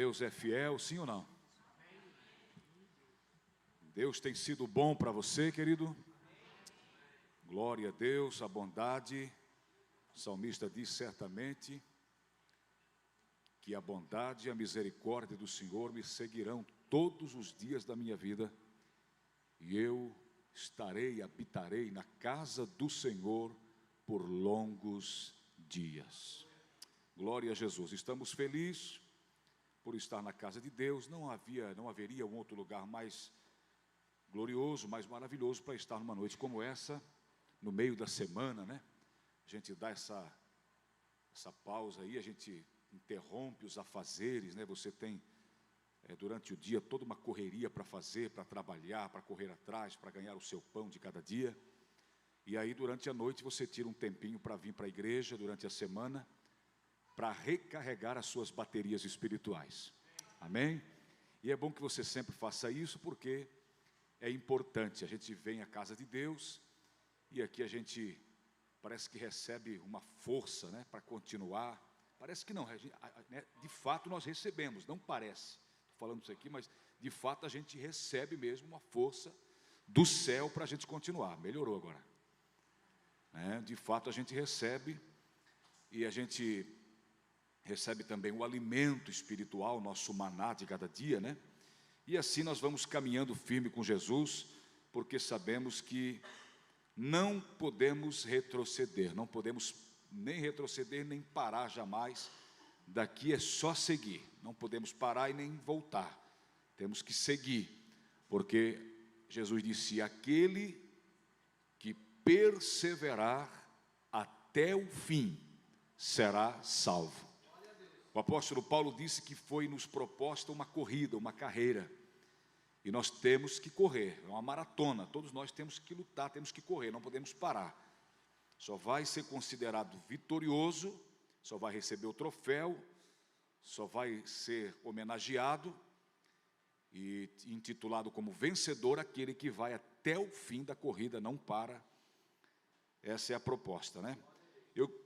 Deus é fiel, sim ou não? Deus tem sido bom para você, querido? Glória a Deus, a bondade. O salmista diz certamente que a bondade e a misericórdia do Senhor me seguirão todos os dias da minha vida, e eu habitarei na casa do Senhor por longos dias. Glória a Jesus. Estamos felizes por estar na casa de Deus. Não haveria um outro lugar mais glorioso, mais maravilhoso para estar numa noite como essa, no meio da semana, né? A gente dá essa pausa aí, a gente interrompe os afazeres, né? Você tem durante o dia toda uma correria para fazer, para trabalhar, para correr atrás, para ganhar o seu pão de cada dia. E aí durante a noite você tira um tempinho para vir para a igreja durante a semana, para recarregar as suas baterias espirituais. Amém? E é bom que você sempre faça isso, porque é importante. A gente vem à casa de Deus e aqui a gente parece que recebe uma força, né, para continuar. Parece que não, de fato nós recebemos, não parece. Estou falando isso aqui, mas de fato a gente recebe mesmo uma força do céu para a gente continuar. Melhorou agora. De fato a gente recebe, e a gente recebe também o alimento espiritual, nosso maná de cada dia, né? E assim nós vamos caminhando firme com Jesus, porque sabemos que não podemos retroceder, não podemos nem retroceder, nem parar jamais. Daqui é só seguir, não podemos parar e nem voltar, temos que seguir, porque Jesus disse: aquele que perseverar até o fim será salvo. O apóstolo Paulo disse que foi nos proposta uma corrida, uma carreira, e nós temos que correr, é uma maratona, todos nós temos que lutar, temos que correr, não podemos parar. Só vai ser considerado vitorioso, só vai receber o troféu, só vai ser homenageado e intitulado como vencedor aquele que vai até o fim da corrida, não para. Essa é a proposta, né?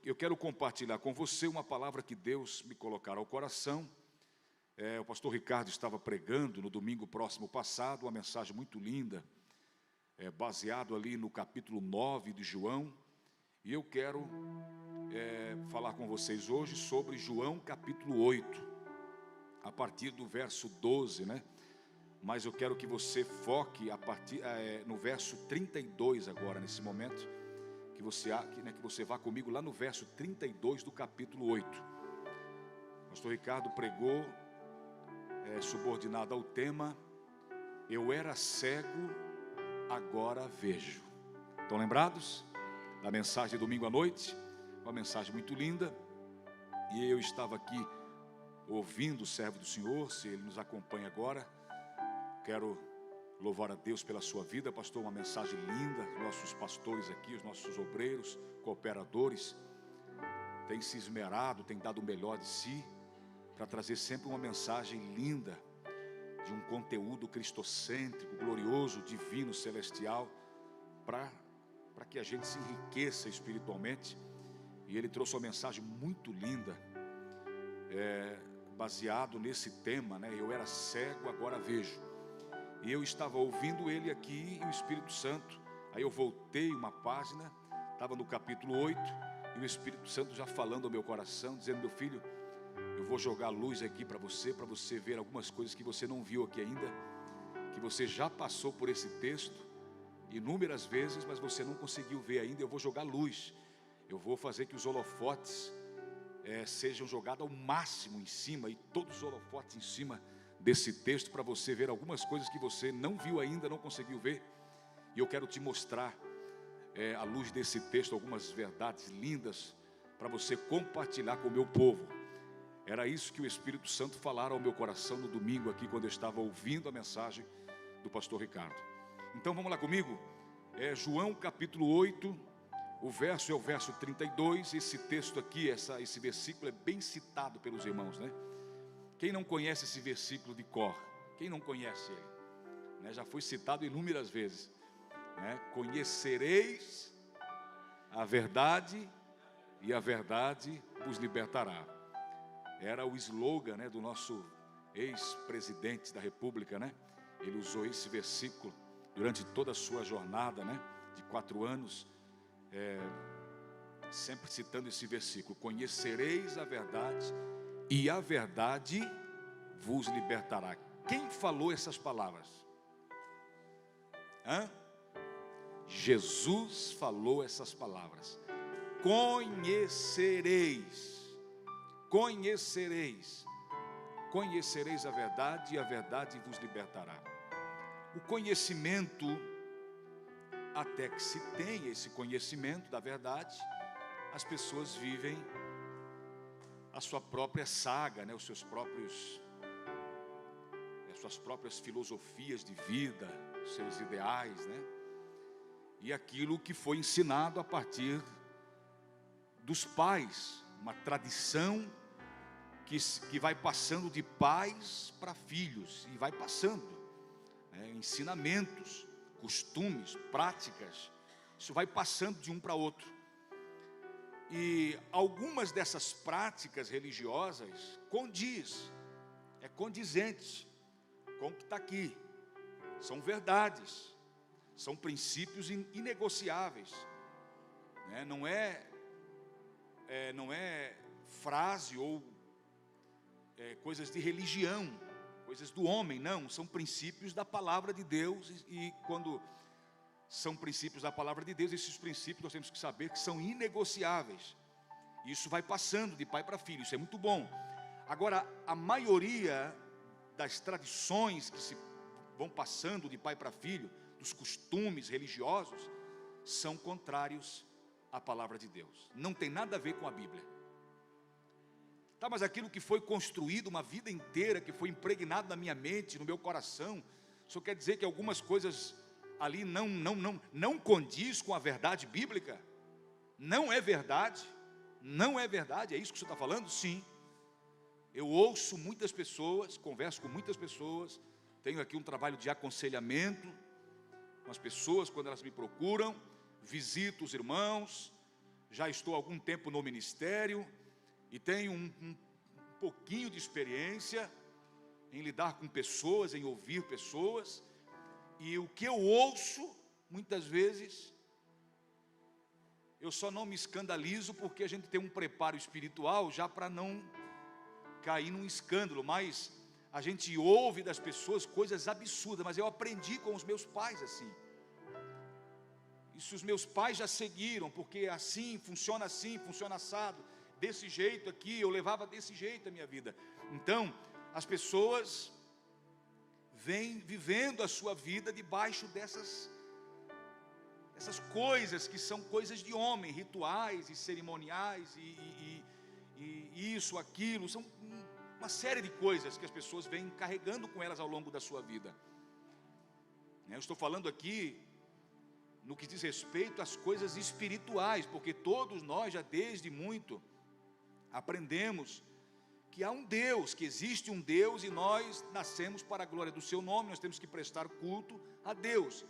Eu quero compartilhar com você uma palavra que Deus me colocará ao coração. O pastor Ricardo estava pregando no domingo próximo passado, uma mensagem muito linda, baseado ali no capítulo 9 de João. E eu quero falar com vocês hoje sobre João capítulo 8, a partir do verso 12, né? Mas eu quero que você foque no verso 32 agora, nesse momento, que você vá comigo lá no verso 32 do capítulo 8. O pastor Ricardo pregou subordinado ao tema: eu era cego, agora vejo. Estão lembrados da mensagem de domingo à noite? Uma mensagem muito linda. E eu estava aqui ouvindo o servo do Senhor. Se ele nos acompanha agora, quero louvar a Deus pela sua vida, pastor. Uma mensagem linda. Nossos pastores aqui, os nossos obreiros, cooperadores, têm se esmerado, têm dado o melhor de si para trazer sempre uma mensagem linda, de um conteúdo cristocêntrico, glorioso, divino, celestial, para que a gente se enriqueça espiritualmente. E ele trouxe uma mensagem muito linda, baseado nesse tema, né? Eu era cego, agora vejo. E eu estava ouvindo ele aqui, e o Espírito Santo, aí eu voltei uma página, estava no capítulo 8, e o Espírito Santo já falando ao meu coração, dizendo: meu filho, eu vou jogar luz aqui para você ver algumas coisas que você não viu aqui ainda, que você já passou por esse texto inúmeras vezes, mas você não conseguiu ver ainda. Eu vou jogar luz, eu vou fazer que os holofotes sejam jogados ao máximo em cima, e todos os holofotes em cima desse texto, para você ver algumas coisas que você não viu ainda, não conseguiu ver. E eu quero te mostrar, à luz desse texto, algumas verdades lindas para você compartilhar com o meu povo. Era isso que o Espírito Santo falara ao meu coração no domingo aqui, quando eu estava ouvindo a mensagem do pastor Ricardo. Então vamos lá comigo. João capítulo 8, o verso é o verso 32. Esse texto aqui, esse versículo é bem citado pelos irmãos, né? Quem não conhece esse versículo de cor? Quem não conhece ele? Já foi citado inúmeras vezes, né? Conhecereis a verdade, e a verdade vos libertará. Era o slogan, né, do nosso ex-presidente da República, né? Ele usou esse versículo durante toda a sua jornada, né? De 4 anos, sempre citando esse versículo: conhecereis a verdade, e a verdade vos libertará. Quem falou essas palavras? Jesus falou essas palavras. Conhecereis a verdade, e a verdade vos libertará. O conhecimento, até que se tenha esse conhecimento da verdade, as pessoas vivem a sua própria saga, né? As suas próprias filosofias de vida, os seus ideais, né? E aquilo que foi ensinado a partir dos pais, uma tradição que vai passando de pais para filhos, e vai passando, né? Ensinamentos, costumes, práticas, isso vai passando de um para outro. E algumas dessas práticas religiosas condizentes com o que está aqui, são verdades, são princípios inegociáveis, né? Não é frase ou coisas de religião, coisas do homem, não, são princípios da palavra de Deus. E quando são princípios da palavra de Deus, esses princípios nós temos que saber que são inegociáveis. Isso vai passando de pai para filho, isso é muito bom. Agora, a maioria das tradições que se vão passando de pai para filho, dos costumes religiosos, são contrários à palavra de Deus. Não tem nada a ver com a Bíblia. Tá, mas aquilo que foi construído uma vida inteira, que foi impregnado na minha mente, no meu coração, isso quer dizer que algumas coisas ali não condiz com a verdade bíblica? Não é verdade? Não é verdade? É isso que você está falando? Sim. Eu ouço muitas pessoas, converso com muitas pessoas, tenho aqui um trabalho de aconselhamento com as pessoas quando elas me procuram, visito os irmãos, já estou há algum tempo no ministério e tenho um pouquinho de experiência em lidar com pessoas, em ouvir pessoas, e o que eu ouço, muitas vezes, eu só não me escandalizo porque a gente tem um preparo espiritual já para não cair num escândalo, mas a gente ouve das pessoas coisas absurdas. Mas eu aprendi com os meus pais assim. Isso os meus pais já seguiram, porque assim, funciona assado, desse jeito aqui, eu levava desse jeito a minha vida. Então, as pessoas vêm vivendo a sua vida debaixo essas coisas que são coisas de homem, rituais e cerimoniais e isso, aquilo, são uma série de coisas que as pessoas vêm carregando com elas ao longo da sua vida. Eu estou falando aqui no que diz respeito às coisas espirituais, porque todos nós já desde muito aprendemos que há um Deus, que existe um Deus, e nós nascemos para a glória do seu nome, nós temos que prestar culto a Deus.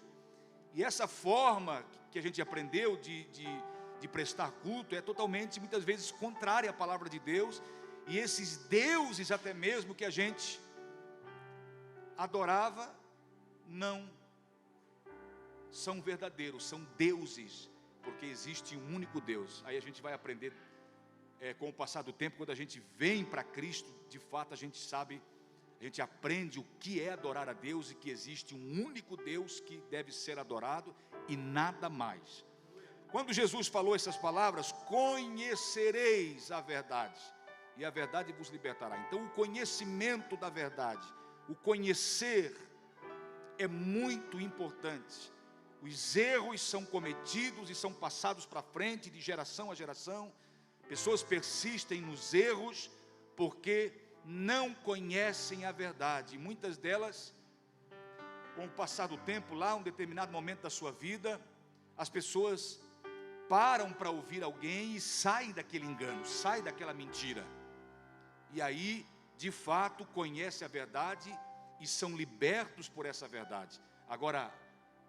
E essa forma que a gente aprendeu de prestar culto é totalmente, muitas vezes, contrária à palavra de Deus. E esses deuses até mesmo que a gente adorava, não são verdadeiros, são deuses, porque existe um único Deus. Aí a gente vai aprender com o passar do tempo, quando a gente vem para Cristo, de fato a gente sabe, a gente aprende o que é adorar a Deus, e que existe um único Deus que deve ser adorado e nada mais. Quando Jesus falou essas palavras, conhecereis a verdade, e a verdade vos libertará. Então o conhecimento da verdade, o conhecer é muito importante. Os erros são cometidos e são passados para frente de geração a geração. Pessoas persistem nos erros porque não conhecem a verdade. Muitas delas, com o passar do tempo, lá um determinado momento da sua vida, as pessoas param para ouvir alguém e saem daquele engano, saem daquela mentira. E aí, de fato, conhecem a verdade e são libertos por essa verdade. Agora,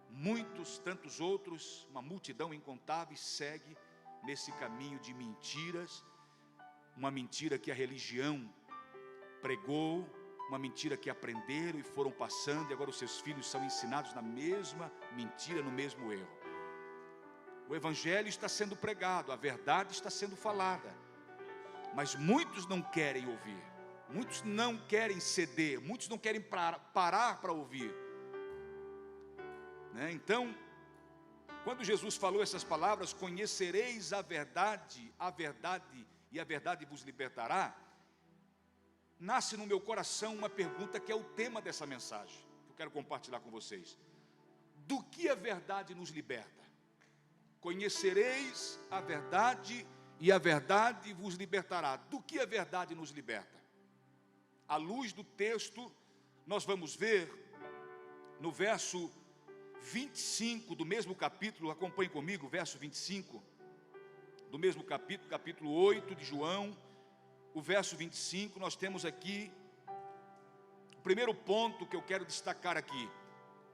muitos, tantos outros, uma multidão incontável segue nesse caminho de mentiras, uma mentira que a religião pregou, uma mentira que aprenderam e foram passando, e agora os seus filhos são ensinados na mesma mentira, no mesmo erro. O evangelho está sendo pregado, a verdade está sendo falada, mas muitos não querem ouvir, muitos não querem ceder, muitos não querem parar para ouvir, né? Então, quando Jesus falou essas palavras, conhecereis a verdade e a verdade vos libertará, nasce no meu coração uma pergunta que é o tema dessa mensagem, que eu quero compartilhar com vocês. Do que a verdade nos liberta? Conhecereis a verdade e a verdade vos libertará. Do que a verdade nos liberta? À luz do texto, nós vamos ver no verso 25 do mesmo capítulo, acompanhe comigo, verso 25 do mesmo capítulo, capítulo 8 de João, o verso 25, nós temos aqui o primeiro ponto que eu quero destacar aqui.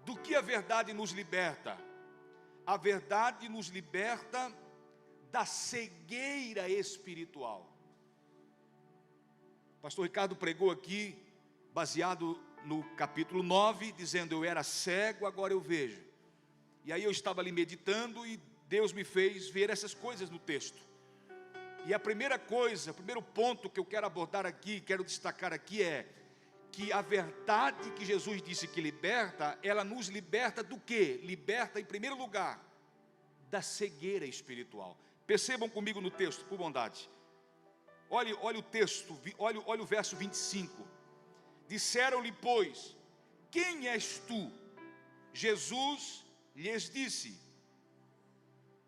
Do que a verdade nos liberta? A verdade nos liberta da cegueira espiritual. O pastor Ricardo pregou aqui, baseado no capítulo 9, dizendo: eu era cego, agora eu vejo. E aí eu estava ali meditando e Deus me fez ver essas coisas no texto. E a primeira coisa, o primeiro ponto que eu quero abordar aqui, quero destacar aqui é que a verdade que Jesus disse que liberta, ela nos liberta do quê? Liberta, em primeiro lugar, da cegueira espiritual. Percebam comigo no texto, por bondade. Olhe o texto, olhe o verso 25. Disseram-lhe, pois, quem és tu? Jesus lhes disse: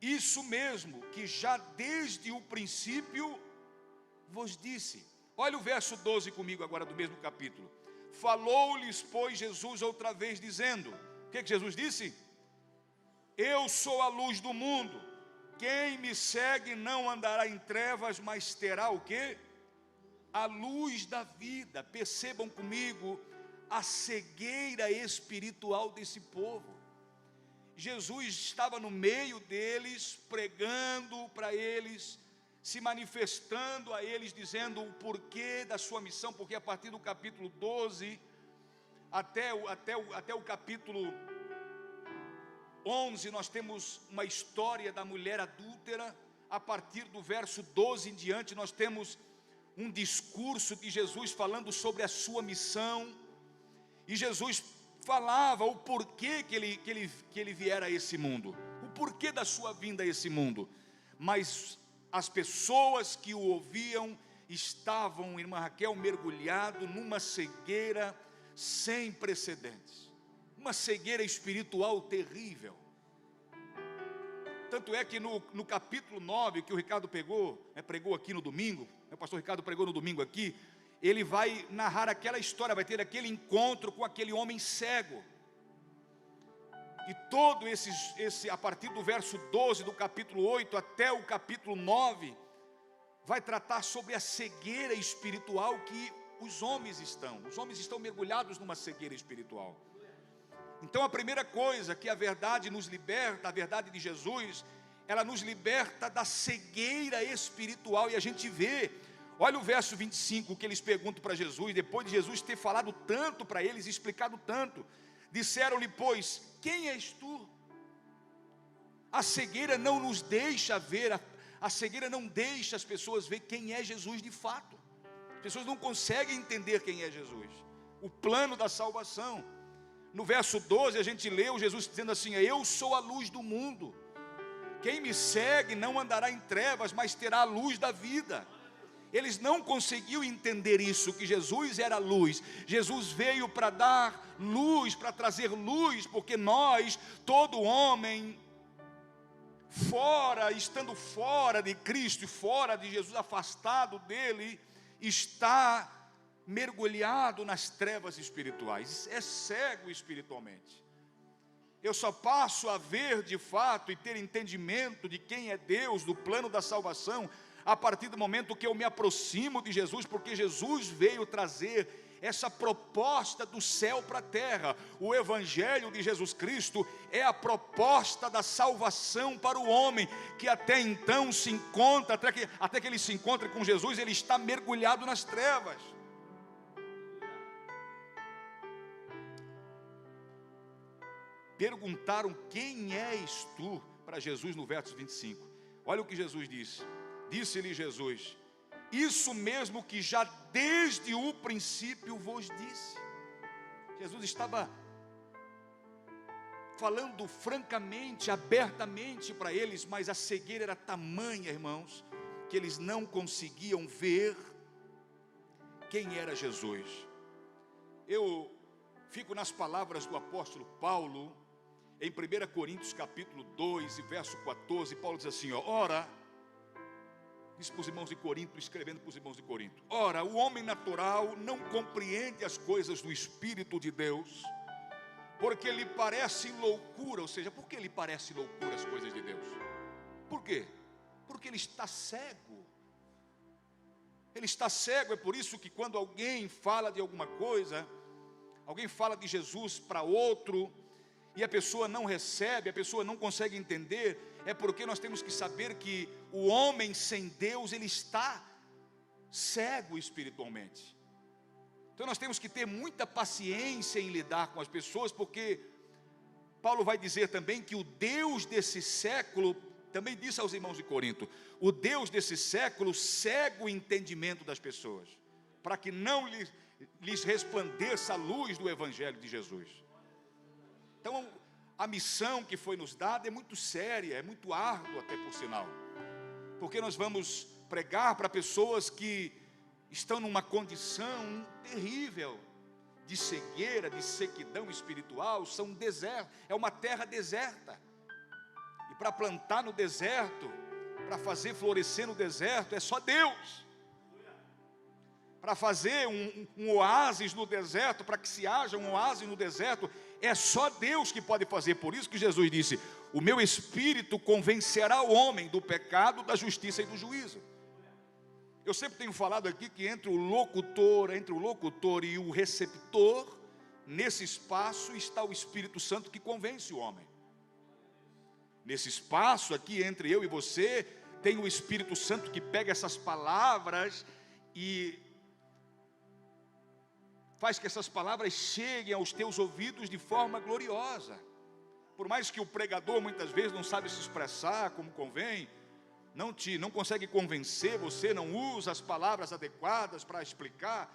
isso mesmo que já desde o princípio vos disse. Olha o verso 12 comigo agora do mesmo capítulo. Falou-lhes, pois, Jesus outra vez, dizendo: o que Jesus disse? Eu sou a luz do mundo, quem me segue não andará em trevas, mas terá o quê? A luz da vida. Percebam comigo a cegueira espiritual desse povo. Jesus estava no meio deles, pregando para eles, se manifestando a eles, dizendo o porquê da sua missão, porque a partir do capítulo 12 até o capítulo 11, nós temos uma história da mulher adúltera. A partir do verso 12 em diante, nós temos um discurso de Jesus falando sobre a sua missão, e Jesus falava o porquê que ele viera a esse mundo, o porquê da sua vinda a esse mundo. Mas as pessoas que o ouviam estavam, irmã Raquel, mergulhado numa cegueira sem precedentes, uma cegueira espiritual terrível. Tanto é que no capítulo 9, que o Ricardo pregou aqui no domingo, o pastor Ricardo pregou no domingo aqui, ele vai narrar aquela história, vai ter aquele encontro com aquele homem cego. E todo a partir do verso 12 do capítulo 8 até o capítulo 9, vai tratar sobre a cegueira espiritual que os homens estão mergulhados numa cegueira espiritual. Então a primeira coisa que a verdade nos liberta, a verdade de Jesus, ela nos liberta da cegueira espiritual. E a gente vê, olha o verso 25 que eles perguntam para Jesus, depois de Jesus ter falado tanto para eles, explicado tanto. Disseram-lhe, pois, quem és tu? A cegueira não nos deixa ver, a cegueira não deixa as pessoas ver quem é Jesus de fato. As pessoas não conseguem entender quem é Jesus, o plano da salvação. No verso 12 a gente leu Jesus dizendo assim: eu sou a luz do mundo, quem me segue não andará em trevas, mas terá a luz da vida. Eles não conseguiam entender isso, que Jesus era luz. Jesus veio para dar luz, para trazer luz, porque nós, todo homem, estando fora de Cristo, fora de Jesus, afastado dele, está mergulhado nas trevas espirituais, é cego espiritualmente. Eu só passo a ver de fato e ter entendimento de quem é Deus, do plano da salvação, a partir do momento que eu me aproximo de Jesus, porque Jesus veio trazer essa proposta do céu para a terra. O evangelho de Jesus Cristo é a proposta da salvação para o homem, que até então se encontra, até que ele se encontre com Jesus, ele está mergulhado nas trevas. perguntaram: quem és tu? Para Jesus no verso 25. Olha o que Jesus disse. Disse-lhe Jesus: isso mesmo que já desde o princípio vos disse. Jesus estava falando francamente, abertamente para eles, mas a cegueira era tamanha, irmãos, que eles não conseguiam ver quem era Jesus. Eu fico nas palavras do apóstolo Paulo, em 1 Coríntios capítulo 2 e verso 14, Paulo diz assim, ora, diz para os irmãos de Corinto, escrevendo para os irmãos de Corinto, ora, o homem natural não compreende as coisas do Espírito de Deus, porque lhe parece loucura. Ou seja, por que lhe parece loucura as coisas de Deus? Por quê? Porque ele está cego. Ele está cego, é por isso que quando alguém fala de alguma coisa, alguém fala de Jesus para outro, e a pessoa não recebe, a pessoa não consegue entender, é porque nós temos que saber que o homem sem Deus, ele está cego espiritualmente. Então nós temos que ter muita paciência em lidar com as pessoas, porque Paulo vai dizer também que o Deus desse século, também disse aos irmãos de Corinto, o Deus desse século cega o entendimento das pessoas, para que não lhes resplandeça a luz do Evangelho de Jesus. Então a missão que foi nos dada é muito séria, é muito árdua até por sinal, porque nós vamos pregar para pessoas que estão numa condição terrível, de cegueira, de sequidão espiritual, são deserto, é uma terra deserta, e para plantar no deserto, para fazer florescer no deserto, é só Deus, para fazer um oásis no deserto, para que se haja um oásis no deserto, é só Deus que pode fazer. Por isso que Jesus disse, o meu Espírito convencerá o homem do pecado, da justiça e do juízo. Eu sempre tenho falado aqui que entre o locutor e o receptor, nesse espaço está o Espírito Santo que convence o homem. Nesse espaço aqui entre eu e você, tem o Espírito Santo que pega essas palavras e faz que essas palavras cheguem aos teus ouvidos de forma gloriosa. Por mais que o pregador muitas vezes não sabe se expressar como convém, não consegue convencer você, não usa as palavras adequadas para explicar,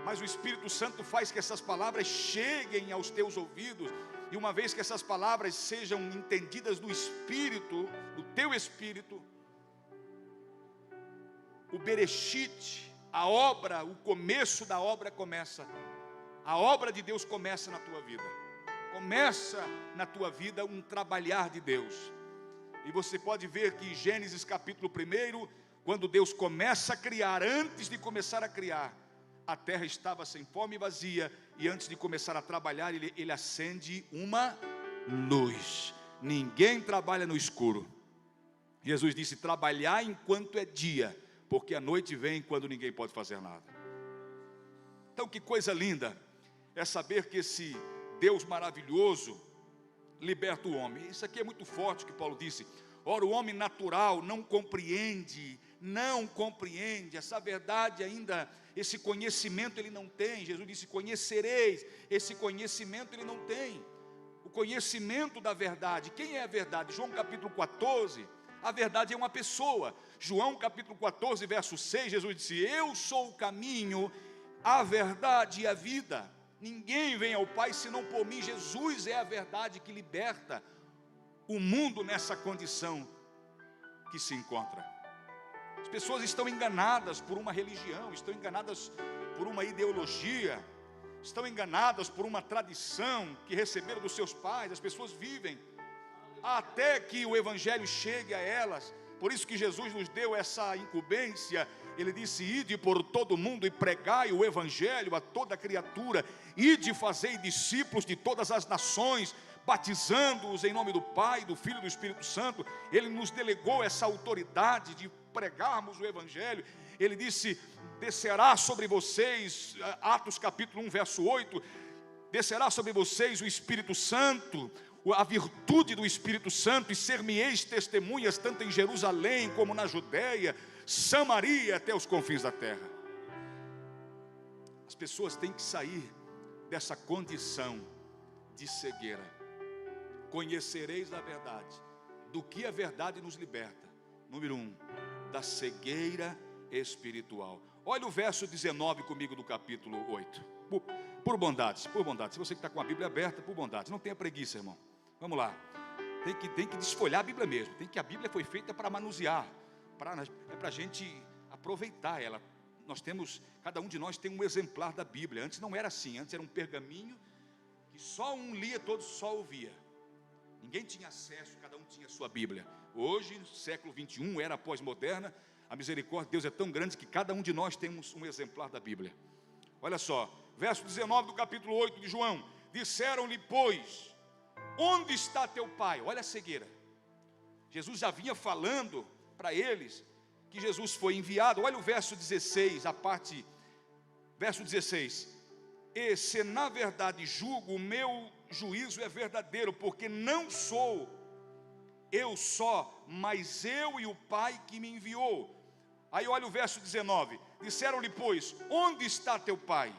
mas o Espírito Santo faz que essas palavras cheguem aos teus ouvidos, e uma vez que essas palavras sejam entendidas do Espírito, do teu Espírito, o Bereshit, a obra, o começo da obra começa, a obra de Deus começa na tua vida, começa na tua vida um trabalhar de Deus. E você pode ver que em Gênesis capítulo 1, quando Deus começa a criar, antes de começar a criar, a terra estava sem forma e vazia, e antes de começar a trabalhar, ele acende uma luz. Ninguém trabalha no escuro. Jesus disse, trabalhar enquanto é dia, porque a noite vem quando ninguém pode fazer nada. Então que coisa linda é saber que esse Deus maravilhoso liberta o homem. Isso aqui é muito forte que Paulo disse. Ora, o homem natural não compreende essa verdade ainda, esse conhecimento ele não tem. Jesus disse, conhecereis, esse conhecimento ele não tem. O conhecimento da verdade, quem é a verdade? João capítulo 14, a verdade é uma pessoa. João capítulo 14, verso 6, Jesus disse, eu sou o caminho, a verdade e a vida. Ninguém vem ao Pai senão por mim. Jesus é a verdade que liberta o mundo nessa condição que se encontra. As pessoas estão enganadas por uma religião, estão enganadas por uma ideologia, estão enganadas por uma tradição que receberam dos seus pais. As pessoas vivem até que o Evangelho chegue a elas. Por isso que Jesus nos deu essa incumbência. Ele disse, ide por todo mundo e pregai o Evangelho a toda criatura, ide fazei discípulos de todas as nações, batizando-os em nome do Pai, do Filho e do Espírito Santo. Ele nos delegou essa autoridade de pregarmos o Evangelho. Ele disse, descerá sobre vocês, Atos capítulo 1, verso 8, descerá sobre vocês o Espírito Santo, a virtude do Espírito Santo, e ser-me-eis testemunhas tanto em Jerusalém como na Judéia, Samaria, até os confins da terra. As pessoas têm que sair dessa condição de cegueira. conhecereis a verdade. Do que a verdade nos liberta? Número 1, da cegueira espiritual. Olha o verso 19 comigo do capítulo 8. Por bondade, se você que está com a Bíblia aberta, por bondade, não tenha preguiça, irmão. Vamos lá. Tem que desfolhar a Bíblia mesmo. A Bíblia foi feita para manusear, é para a gente aproveitar ela. Cada um de nós tem um exemplar da Bíblia. Antes não era assim, antes era um pergaminho que só um lia, todos só ouvia. Ninguém tinha acesso, cada um tinha sua Bíblia. Hoje, no século 21, era pós-moderna, a misericórdia de Deus é tão grande que cada um de nós temos um exemplar da Bíblia. Olha só, verso 19 do capítulo 8 de João. Disseram-lhe, pois, onde está teu pai? Olha a cegueira. Jesus já vinha falando para eles que Jesus foi enviado. Olha o verso 16, verso 16. E se na verdade julgo, o meu juízo é verdadeiro, porque não sou eu só, mas eu e o Pai que me enviou. Aí olha o verso 19. Disseram-lhe, pois, onde está teu pai?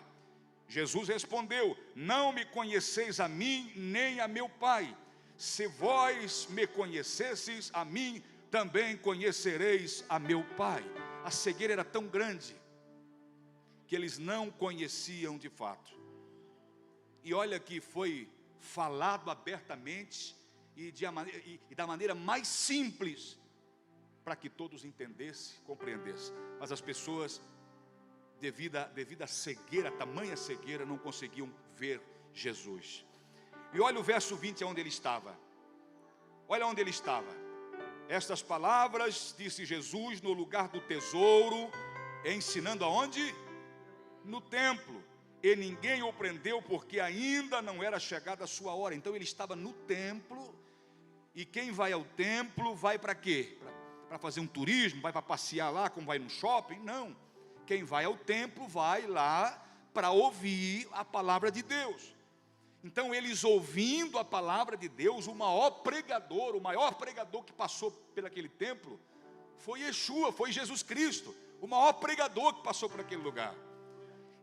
Jesus respondeu, não me conheceis a mim, nem a meu Pai. Se vós me conhecesseis a mim, também conhecereis a meu Pai. A cegueira era tão grande que eles não conheciam de fato. E olha que foi falado abertamente e da maneira mais simples, para que todos entendessem, compreendessem. Mas as pessoas, devido à cegueira, tamanha cegueira, não conseguiam ver Jesus. E olha o verso 20, onde ele estava. Olha onde ele estava. Estas palavras disse Jesus no lugar do tesouro, ensinando aonde? No templo. E ninguém o prendeu, porque ainda não era chegada a sua hora. Então ele estava no templo. E quem vai ao templo vai para quê? Para fazer um turismo, vai para passear lá, como vai no shopping? Não. Quem vai ao templo vai lá para ouvir a palavra de Deus. Então eles ouvindo a palavra de Deus, o maior pregador que passou por aquele templo foi Yeshua, foi Jesus Cristo, o maior pregador que passou por aquele lugar.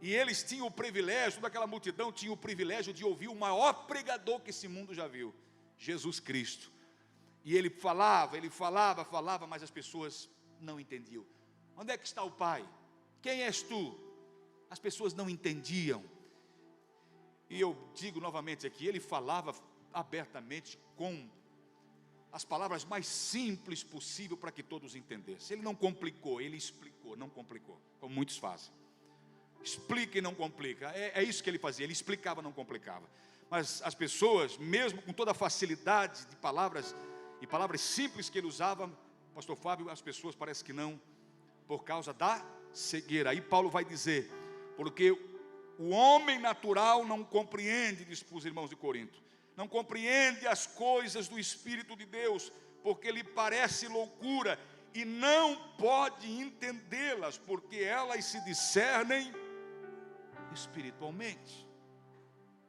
E eles tinham o privilégio, toda aquela multidão tinha o privilégio de ouvir o maior pregador que esse mundo já viu, Jesus Cristo. E ele falava, mas as pessoas não entendiam. Onde é que está o Pai? Quem és tu? As pessoas não entendiam. E eu digo novamente aqui, ele falava abertamente com as palavras mais simples possível para que todos entendessem. Ele não complicou, ele explicou, não complicou, como muitos fazem. Explica e não complica, é isso que ele fazia, ele explicava, não complicava. Mas as pessoas, mesmo com toda a facilidade de palavras, e palavras simples que ele usava, pastor Fábio, as pessoas parecem que não, por causa da cegueira. Aí Paulo vai dizer, porque o homem natural não compreende, diz para os irmãos de Corinto, não compreende as coisas do Espírito de Deus, porque lhe parece loucura, e não pode entendê-las, porque elas se discernem espiritualmente.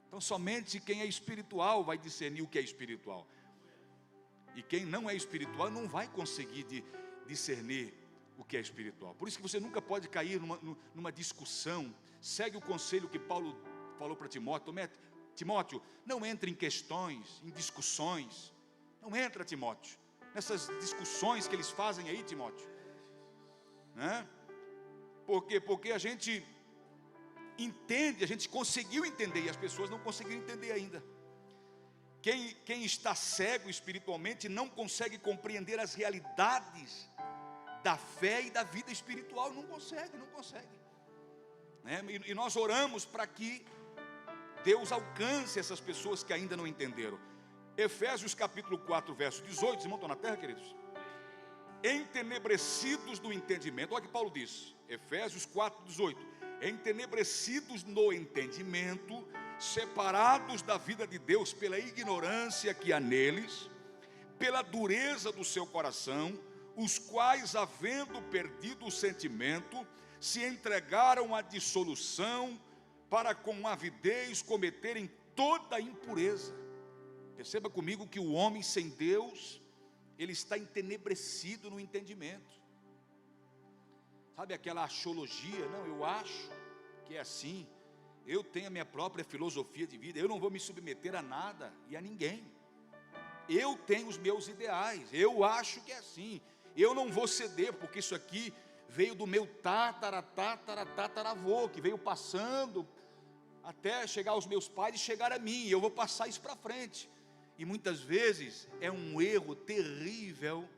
Então somente quem é espiritual vai discernir o que é espiritual. E quem não é espiritual não vai conseguir discernir o que é espiritual. Por isso que você nunca pode cair numa discussão. Segue o conselho que Paulo falou para Timóteo. Timóteo, não entre em questões, em discussões. Não entra, Timóteo, nessas discussões que eles fazem aí, Timóteo. Né? Por quê? Porque a gente entende, a gente conseguiu entender, e as pessoas não conseguiram entender ainda. Quem está cego espiritualmente não consegue compreender as realidades da fé e da vida espiritual. Não consegue. Né? E nós oramos para que Deus alcance essas pessoas que ainda não entenderam. Efésios capítulo 4, verso 18. Os irmãos estão na terra, queridos? Entenebrecidos do entendimento. Olha o que Paulo diz. Efésios 4, 18. Entenebrecidos no entendimento, separados da vida de Deus pela ignorância que há neles, pela dureza do seu coração, os quais, havendo perdido o sentimento, se entregaram à dissolução, para com avidez cometerem toda a impureza. Perceba comigo que o homem sem Deus, ele está entenebrecido no entendimento. Sabe aquela axiologia? Não, eu acho que é assim. Eu tenho a minha própria filosofia de vida. Eu não vou me submeter a nada e a ninguém. Eu tenho os meus ideais, eu acho que é assim, eu não vou ceder, porque isso aqui veio do meu tataravô, que veio passando até chegar aos meus pais e chegar a mim, e eu vou passar isso para frente. E muitas vezes é um erro terrível,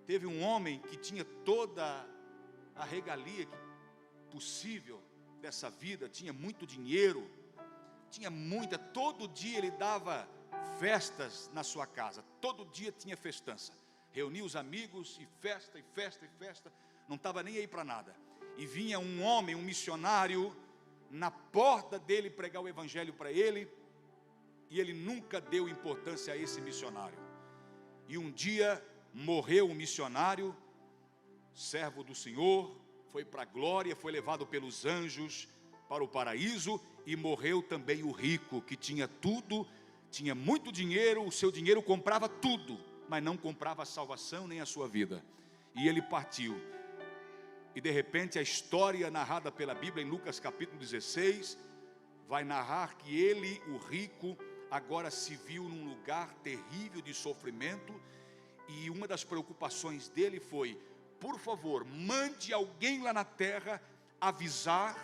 Teve um homem que tinha toda a regalia possível dessa vida, tinha muito dinheiro, todo dia ele dava festas na sua casa, todo dia tinha festança, reunia os amigos e festa, não estava nem aí para nada. E vinha um homem, um missionário, na porta dele pregar o evangelho para ele, e ele nunca deu importância a esse missionário. E um dia morreu um missionário, servo do Senhor, foi para a glória, foi levado pelos anjos para o paraíso, e morreu também o rico, que tinha tudo, tinha muito dinheiro, o seu dinheiro comprava tudo, mas não comprava a salvação nem a sua vida. E ele partiu. E de repente a história narrada pela Bíblia em Lucas capítulo 16, vai narrar que ele, o rico, agora se viu num lugar terrível de sofrimento, e uma das preocupações dele foi: por favor, mande alguém lá na terra avisar,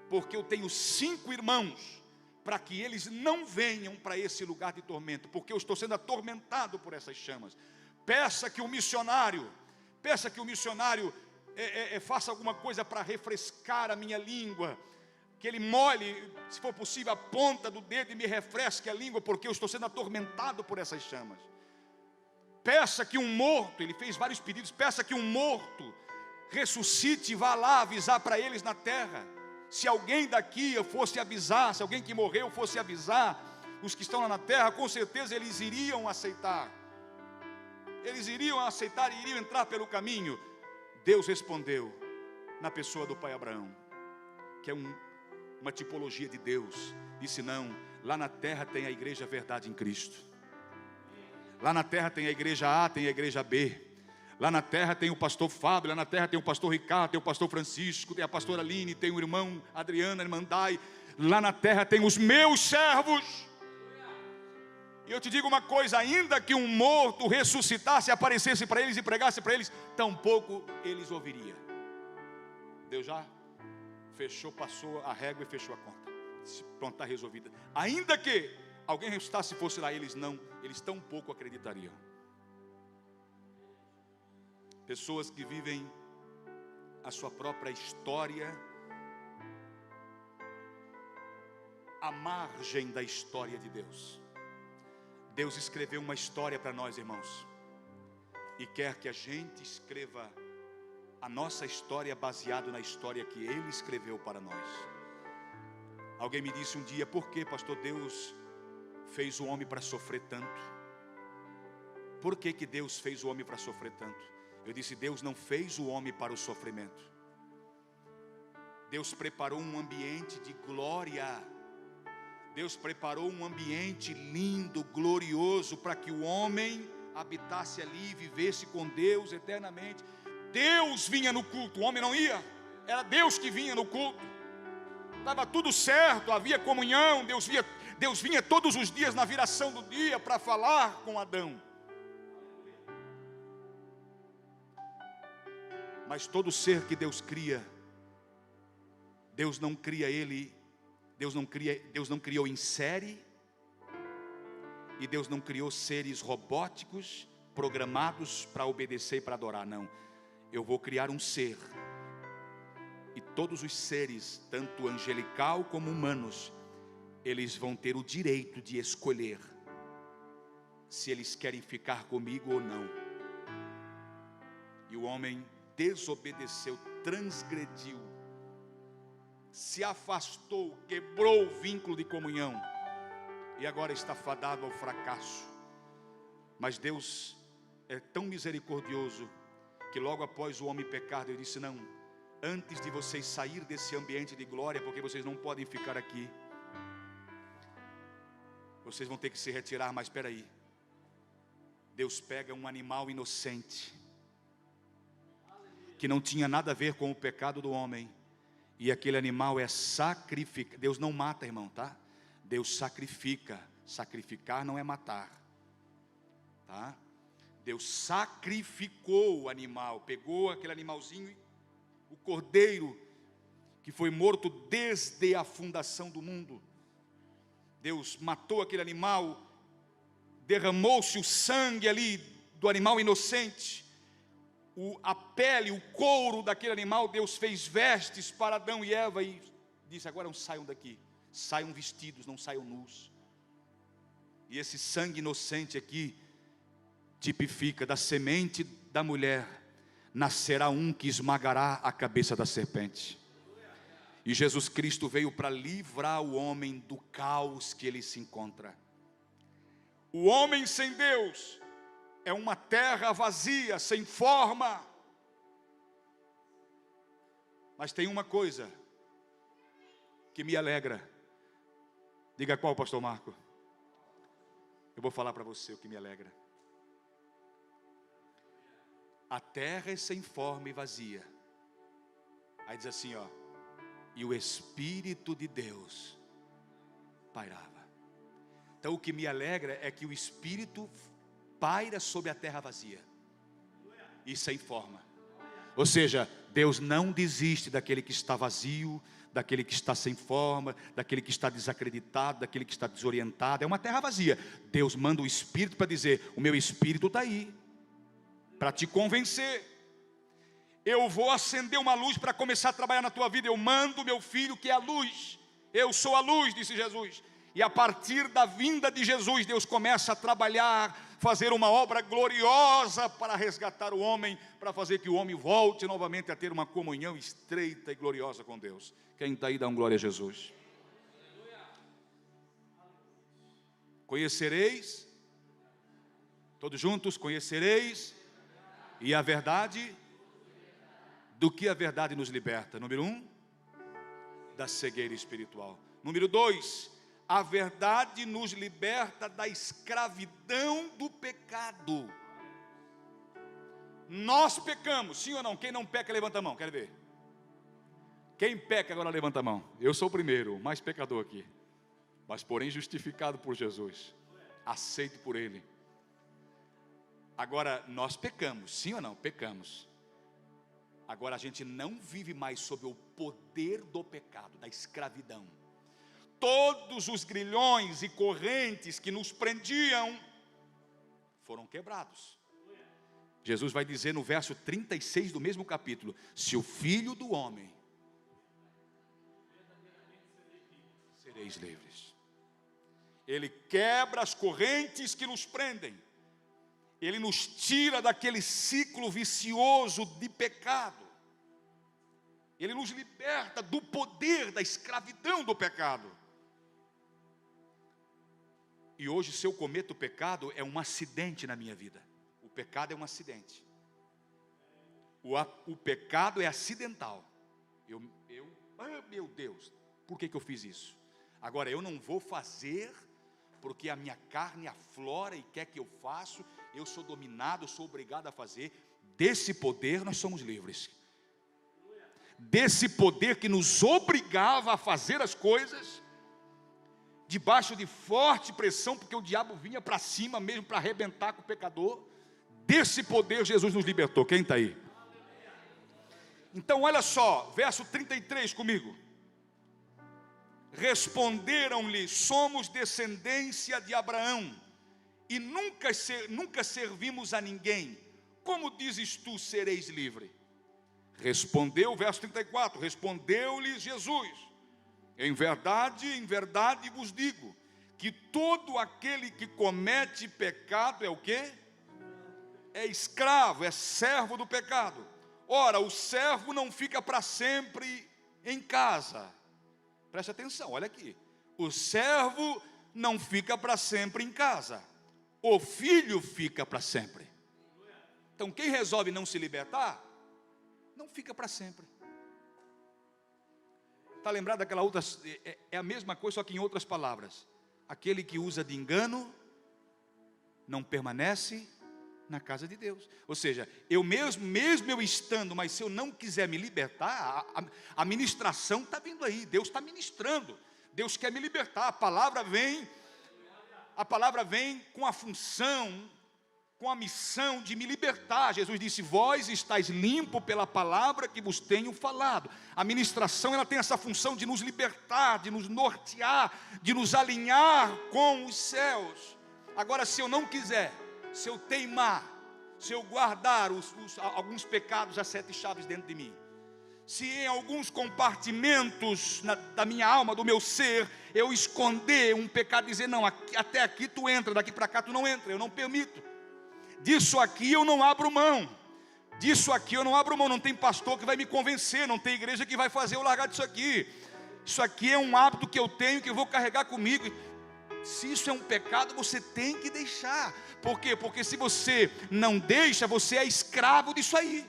porque eu tenho 5 irmãos, para que eles não venham para esse lugar de tormento, porque eu estou sendo atormentado por essas chamas. Peça que o missionário faça alguma coisa para refrescar a minha língua, que ele molhe, se for possível, a ponta do dedo e me refresque a língua, porque eu estou sendo atormentado por essas chamas. Peça que um morto, ele fez vários pedidos, peça que um morto ressuscite e vá lá avisar para eles na terra. Se alguém daqui eu fosse avisar, se alguém que morreu fosse avisar os que estão lá na terra, com certeza eles iriam aceitar. Eles iriam aceitar e iriam entrar pelo caminho. Deus respondeu na pessoa do pai Abraão, que é uma tipologia de Deus. Disse: não, lá na terra tem a igreja Verdade em Cristo. Lá na terra tem a igreja A, tem a igreja B. Lá na terra tem o pastor Fábio, lá na terra tem o pastor Ricardo, tem o pastor Francisco, tem a pastora Aline, tem o irmão Adriana, a irmã Dai. Lá na terra tem os meus servos. E eu te digo uma coisa: ainda que um morto ressuscitasse, aparecesse para eles e pregasse para eles, tampouco eles ouviriam. Deus já fechou, passou a régua e fechou a conta. Pronto, está resolvida. Ainda que alguém ressuscitasse e fosse lá, eles tampouco acreditariam. Pessoas que vivem a sua própria história, à margem da história de Deus. Deus escreveu uma história para nós, irmãos, e quer que a gente escreva a nossa história baseado na história que Ele escreveu para nós. Alguém me disse um dia: por que, pastor, Deus fez o homem para sofrer tanto? Por que Deus fez o homem para sofrer tanto? Eu disse: Deus não fez o homem para o sofrimento. Deus preparou um ambiente de glória. Deus preparou um ambiente lindo, glorioso, para que o homem habitasse ali e vivesse com Deus eternamente. Deus vinha no culto, o homem não ia. Era Deus que vinha no culto. Estava tudo certo, havia comunhão. Deus vinha todos os dias na viração do dia para falar com Adão. Mas todo ser que Deus cria, Deus não criou em série, e Deus não criou seres robóticos, programados para obedecer e para adorar. Não, eu vou criar um ser, e todos os seres, tanto angelical como humanos, eles vão ter o direito de escolher se eles querem ficar comigo ou não. E o homem desobedeceu, transgrediu, se afastou, quebrou o vínculo de comunhão, e agora está fadado ao fracasso. Mas Deus é tão misericordioso, que logo após o homem pecar, Deus disse: não, antes de vocês sair desse ambiente de glória, porque vocês não podem ficar aqui, vocês vão ter que se retirar. Mas espera aí, Deus pega um animal inocente, que não tinha nada a ver com o pecado do homem, e aquele animal é sacrificado. Deus não mata, irmão, tá? Deus sacrifica Sacrificar não é matar, tá? Deus sacrificou o animal, pegou aquele animalzinho, o cordeiro, que foi morto desde a fundação do mundo. Deus matou aquele animal, derramou-se o sangue ali do animal inocente, a pele, o couro daquele animal. Deus fez vestes para Adão e Eva e disse: agora saiam daqui, saiam vestidos, não saiam nus. E esse sangue inocente aqui tipifica: da semente da mulher nascerá um que esmagará a cabeça da serpente. E Jesus Cristo veio para livrar o homem do caos que ele se encontra. O homem sem Deus é uma terra vazia, sem forma. Mas tem uma coisa que me alegra. Diga qual, pastor Marco? Eu vou falar para você o que me alegra. A terra é sem forma e vazia. Aí diz assim, ó: e o Espírito de Deus pairava. Então o que me alegra é que o Espírito paira sobre a terra vazia e sem forma. Ou seja, Deus não desiste daquele que está vazio, daquele que está sem forma, daquele que está desacreditado, daquele que está desorientado. É uma terra vazia. Deus manda o Espírito para dizer: o meu Espírito está aí, para te convencer. Eu vou acender uma luz para começar a trabalhar na tua vida. Eu mando meu filho, que é a luz. Eu sou a luz, disse Jesus. E a partir da vinda de Jesus, Deus começa a trabalhar, fazer uma obra gloriosa para resgatar o homem, para fazer que o homem volte novamente a ter uma comunhão estreita e gloriosa com Deus. Quem está aí, dá um glória a Jesus. Conhecereis, todos juntos, conhecereis, e a verdade, do que a verdade nos liberta? Número 1, da cegueira espiritual. Número 2, a verdade nos liberta da escravidão do pecado. Nós pecamos, sim ou não? Quem não peca, levanta a mão, quero ver. Quem peca agora, levanta a mão. Eu sou o primeiro, o mais pecador aqui, mas porém justificado por Jesus, aceito por Ele. Agora, nós pecamos, sim ou não? Pecamos. Agora a gente não vive mais sob o poder do pecado, da escravidão. Todos os grilhões e correntes que nos prendiam foram quebrados. Jesus vai dizer no verso 36 do mesmo capítulo: se o Filho do Homem, sereis livres. Ele quebra as correntes que nos prendem. Ele nos tira daquele ciclo vicioso de pecado. Ele nos liberta do poder da escravidão do pecado. E hoje, se eu cometo pecado, é um acidente na minha vida. O pecado é um acidente. O pecado é acidental. Meu Deus, por que eu fiz isso? Agora, eu não vou fazer porque a minha carne aflora e quer que eu faça. Eu sou dominado, sou obrigado a fazer. Desse poder nós somos livres. Desse poder que nos obrigava a fazer as coisas, debaixo de forte pressão, porque o diabo vinha para cima mesmo para arrebentar com o pecador. Desse poder Jesus nos libertou. Quem está aí? Então olha só, verso 33 comigo. Responderam-lhe: somos descendência de Abraão e nunca servimos a ninguém. Como dizes tu, sereis livre? Respondeu, verso 34, respondeu-lhe Jesus: em verdade vos digo, que todo aquele que comete pecado é o quê? É escravo, é servo do pecado. Ora, o servo não fica para sempre em casa. Preste atenção, olha aqui. O servo não fica para sempre em casa. O filho fica para sempre. Então quem resolve não se libertar, não fica para sempre. Está lembrado daquela outra? É a mesma coisa, só que em outras palavras. Aquele que usa de engano não permanece na casa de Deus. Ou seja, eu mesmo eu estando, mas se eu não quiser me libertar, a ministração está vindo aí. Deus está ministrando. Deus quer me libertar. A palavra vem a palavra vem com a função, com a missão de me libertar. Jesus disse: vós estáis limpo pela palavra que vos tenho falado. A ministração, ela tem essa função de nos libertar, de nos nortear, de nos alinhar com os céus. Agora, se eu não quiser, se eu teimar, se eu guardar alguns pecados a 7 chaves dentro de mim, se em alguns compartimentos da minha alma, do meu ser, eu esconder um pecado e dizer: não, até aqui tu entra, daqui para cá tu não entra, eu não permito. Disso aqui eu não abro mão. Disso aqui eu não abro mão. Não tem pastor que vai me convencer, não tem igreja que vai fazer eu largar disso aqui. Isso aqui é um hábito que eu tenho, que eu vou carregar comigo. Se isso é um pecado, você tem que deixar. Por quê? Porque se você não deixa, você é escravo disso aí.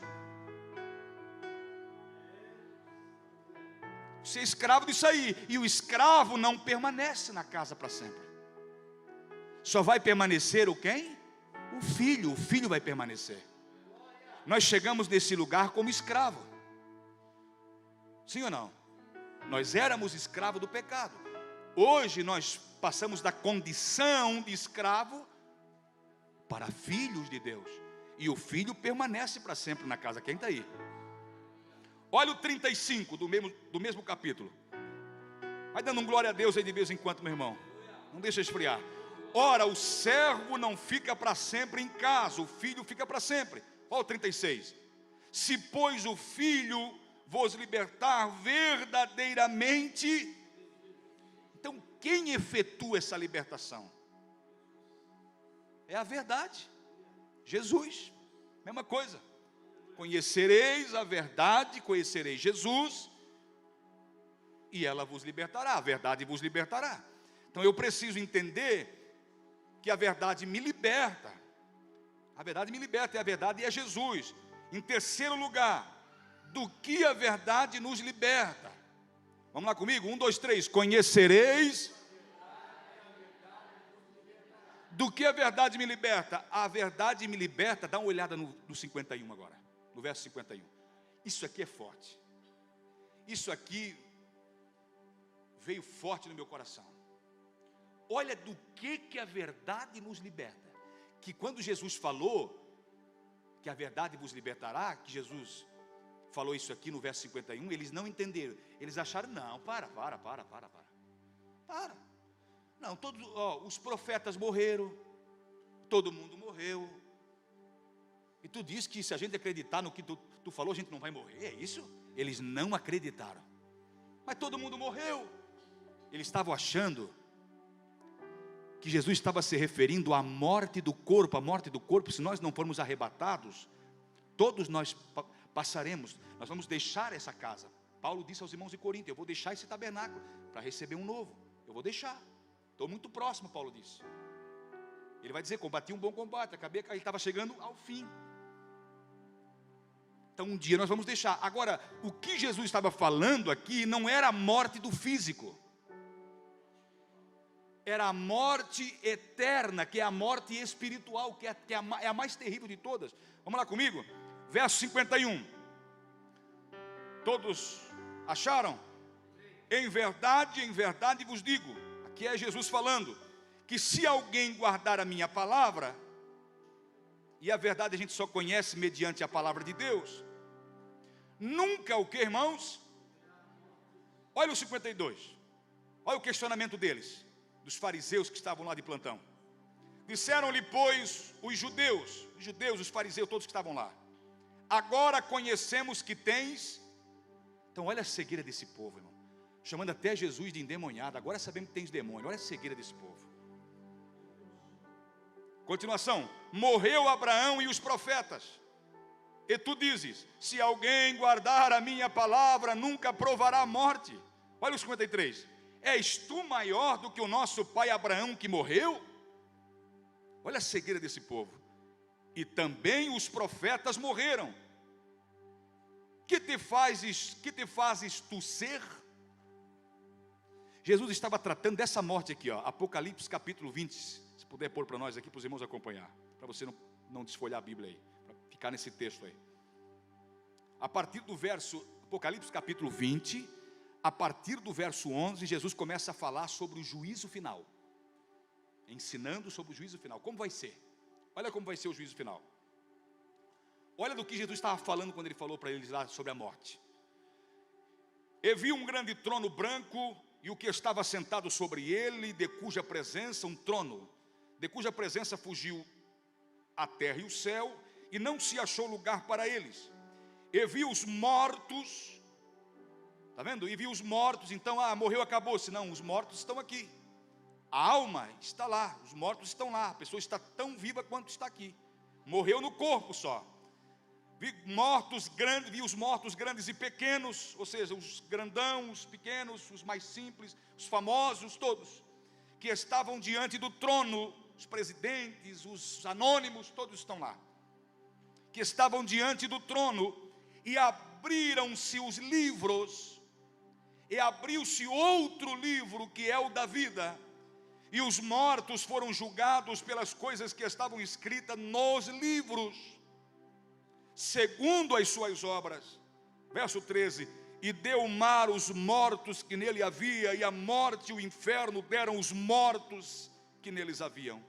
Você é escravo disso aí. E o escravo não permanece na casa para sempre. Só vai permanecer o quem? O filho vai permanecer. Nós chegamos nesse lugar como escravo. Sim ou não? Nós éramos escravos do pecado. Hoje nós passamos da condição de escravo para filhos de Deus. E o filho permanece para sempre na casa. Quem está aí? Olha o 35 do mesmo capítulo. Vai dando um glória a Deus aí de vez em quando, meu irmão. Não deixa esfriar. Ora, o servo não fica para sempre em casa, o filho fica para sempre. Olha o 36. Se, pois, o filho vos libertar verdadeiramente. Então, quem efetua essa libertação? É a verdade. Jesus. Mesma coisa. Conhecereis a verdade, conhecereis Jesus, e ela vos libertará, a verdade vos libertará. Então eu preciso entender que a verdade me liberta. A verdade me liberta, e a verdade é Jesus. Em terceiro lugar, do que a verdade nos liberta? Vamos lá comigo? 1, 2, 3. Conhecereis. Do que a verdade me liberta? A verdade me liberta. Dá uma olhada no 51 agora. No verso 51. Isso aqui é forte. Isso aqui veio forte no meu coração. Olha do que a verdade nos liberta. Que quando Jesus falou que a verdade vos libertará, que Jesus falou isso aqui no verso 51, eles não entenderam. Eles acharam: não, para. Não, os profetas morreram, todo mundo morreu. E tu diz que se a gente acreditar no que tu falou, a gente não vai morrer, é isso? Eles não acreditaram. Mas todo mundo morreu. Eles estavam achando que Jesus estava se referindo à morte do corpo. A morte do corpo, se nós não formos arrebatados, todos nós passaremos. Nós vamos deixar essa casa. Paulo disse aos irmãos de Corinto: eu vou deixar esse tabernáculo para receber um novo. Eu vou deixar. Estou muito próximo, Paulo disse. Ele vai dizer: combati um bom combate. Ele estava chegando ao fim. Então um dia nós vamos deixar. Agora, o que Jesus estava falando aqui não era a morte do físico. Era a morte eterna, que é a morte espiritual, que é a mais terrível de todas. Vamos lá comigo? Verso 51. Todos acharam? Em verdade vos digo. Aqui é Jesus falando. Que se alguém guardar a minha palavra, e a verdade a gente só conhece mediante a palavra de Deus, nunca o que, irmãos? Olha o 52. Olha o questionamento deles, dos fariseus que estavam lá de plantão. Disseram-lhe, pois, os judeus, os fariseus, todos que estavam lá: agora conhecemos que tens. Então olha a cegueira desse povo, irmão. Chamando até Jesus de endemoniado. Agora sabemos que tens demônio. Olha a cegueira desse povo. Continuação: morreu Abraão e os profetas, e tu dizes: se alguém guardar a minha palavra, nunca provará a morte. Olha o 53. És tu maior do que o nosso pai Abraão, que morreu? Olha a cegueira desse povo. E também os profetas morreram. Que te fazes tu ser? Jesus estava tratando dessa morte aqui, ó. Apocalipse capítulo 20. Se puder pôr para nós aqui, para os irmãos acompanhar, para você não desfolhar a Bíblia aí, para ficar nesse texto aí. A partir do verso, Apocalipse capítulo 20, a partir do verso 11, Jesus começa a falar sobre o juízo final. ensinando sobre o juízo final. Como vai ser? Olha como vai ser o juízo final. Olha do que Jesus estava falando quando ele falou para eles lá sobre a morte. E vi um grande trono branco, e o que estava sentado sobre ele, de cuja presença, um trono, de cuja presença fugiu a terra e o céu, e não se achou lugar para eles. E vi os mortos, está vendo? E vi os mortos, então, morreu, acabou-se. Não, os mortos estão aqui. A alma está lá, os mortos estão lá, a pessoa está tão viva quanto está aqui. Morreu no corpo só. Vi os mortos grandes e pequenos, ou seja, os grandãos, os pequenos, os mais simples, os famosos, todos, que estavam diante do trono, os presidentes, os anônimos, todos estão lá, que estavam diante do trono, e abriram-se os livros, e abriu-se outro livro, que é o da vida, e os mortos foram julgados pelas coisas que estavam escritas nos livros, segundo as suas obras. Verso 13: e deu o mar os mortos que nele havia, e a morte e o inferno deram os mortos que neles haviam,